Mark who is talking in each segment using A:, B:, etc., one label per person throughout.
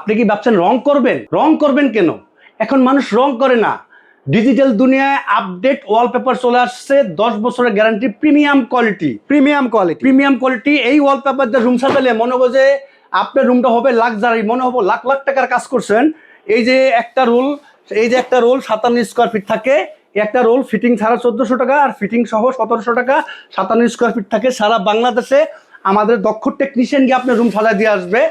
A: আপনি কি ভাবছেন রং করবেন? রং করবেন কেন? এখন মানুষ রং করে না। ডিজিটাল দুনিয়ায় আপডেট ওয়ালপেপার চলে আসছে, 10 বছরের guarantee, premium quality. Premium quality এই ওয়ালপেপার দিয়ে রুম সাজালে মনে হবে যে আপনার রুমটা হবে লাক্সারি, মনে হবে লাখ লাখ টাকার কাজ করছেন। এই যে একটা রোল 57 স্কোয়ার ফিট থাকে, একটা রোল ফিটিং ছাড়া 1400 টাকা, আর ফিটিং সহ 1700 টাকা। 57 স্কোয়ার ফিট থাকে। সারা বাংলাদেশে আমাদের দক্ষ টেকনিশিয়ান গিয়ে আপনার রুম সাজায় দিয়ে আসবে।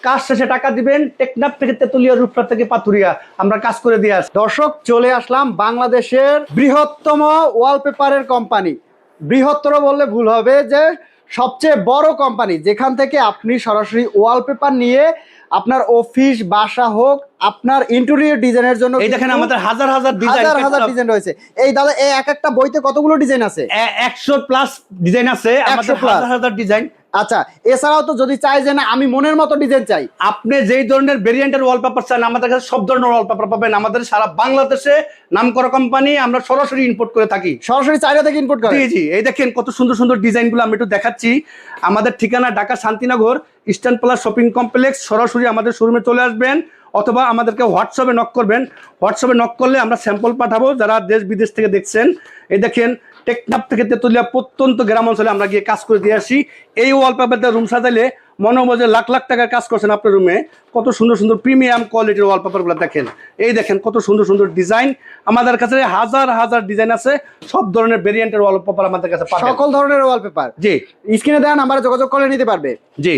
A: কাজ শেষে টাকা দিবেন। টেকনাফ থেকে তেতুলিয়া, রূপসা থেকে পাতুরিয়া, আমরা কাজ করে দিয়ে আসি।
B: দর্শক, চলে আসলাম বাংলাদেশের বৃহত্তম ওয়ালপেপারের কোম্পানি। বৃহত্তর বললে ভুল হবে, যে সবচেয়ে বড় কোম্পানি, যেখান থেকে আপনি সরাসরি ওয়ালপেপার নিয়ে আপনার অফিস, বাসা হোক, আপনার ইন্টেরিয়র ডিজাইনের জন্য
A: এই দেখেন আমাদের হাজার হাজার
B: ডিজাইন রয়েছে। এই দাদা, এই এক একটা বইতে কতগুলো ডিজাইন আছে?
A: 100 প্লাস ডিজাইন আছে আমাদের, হাজার হাজার ডিজাইন।
B: আচ্ছা, এছাড়াও তো যদি চাই যে না আমি মনের মতো ডিজাইন চাই,
A: আপনি যেই ধরনের ভেরিয়েন্টের ওয়ালপেপার চান আমাদের কাছে সব ধরনের ওয়ালপেপার পাবেন। আমাদের সারা বাংলাদেশে নামকরা কোম্পানি, আমরা সরাসরি ইম্পোর্ট করে থাকি।
B: সরাসরি চাইনা থেকে ইম্পোর্ট করেন?
A: জি জি, এই দেখেন কত সুন্দর সুন্দর ডিজাইনগুলো আমি একটু দেখাচ্ছি। আমাদের ঠিকানা Dhaka Shantinagar eastern plus shopping complex. সরাসরি আমাদের শোরুমে চলে আসবেন, অথবা আমাদেরকে হোয়াটসঅ্যাপে নক করবেন। হোয়াটসঅ্যাপে নক করলে আমরা স্যাম্পল পাঠাবো, যারা দেশ বিদেশ থেকে দেখছেন। এই দেখেন, টেকনাফ থেকে তেতুলিয়া প্রত্যন্ত গ্রাম অঞ্চলে আমরা গিয়ে কাজ করে দিয়ে আসি। এই ওয়ালপেপারটা রুম সাজাইলে মনে হবে যে লাখ লাখ টাকার কাজ করছেন আপনার রুমে। কত সুন্দর সুন্দর প্রিমিয়াম কোয়ালিটির ওয়ালপেপারগুলো দেখেন। এই দেখেন কত সুন্দর সুন্দর ডিজাইন। আমাদের কাছে হাজার হাজার ডিজাইন আছে, সব ধরনের ভেরিয়েন্টের ওয়ালপেপার আমাদের কাছে পাবেন।
B: সকল ধরনের ওয়ালপেপার।
A: জি,
B: স্ক্রিনে দেওয়া নাম্বারে যোগাযোগ করে নিতে পারবে।
A: জি।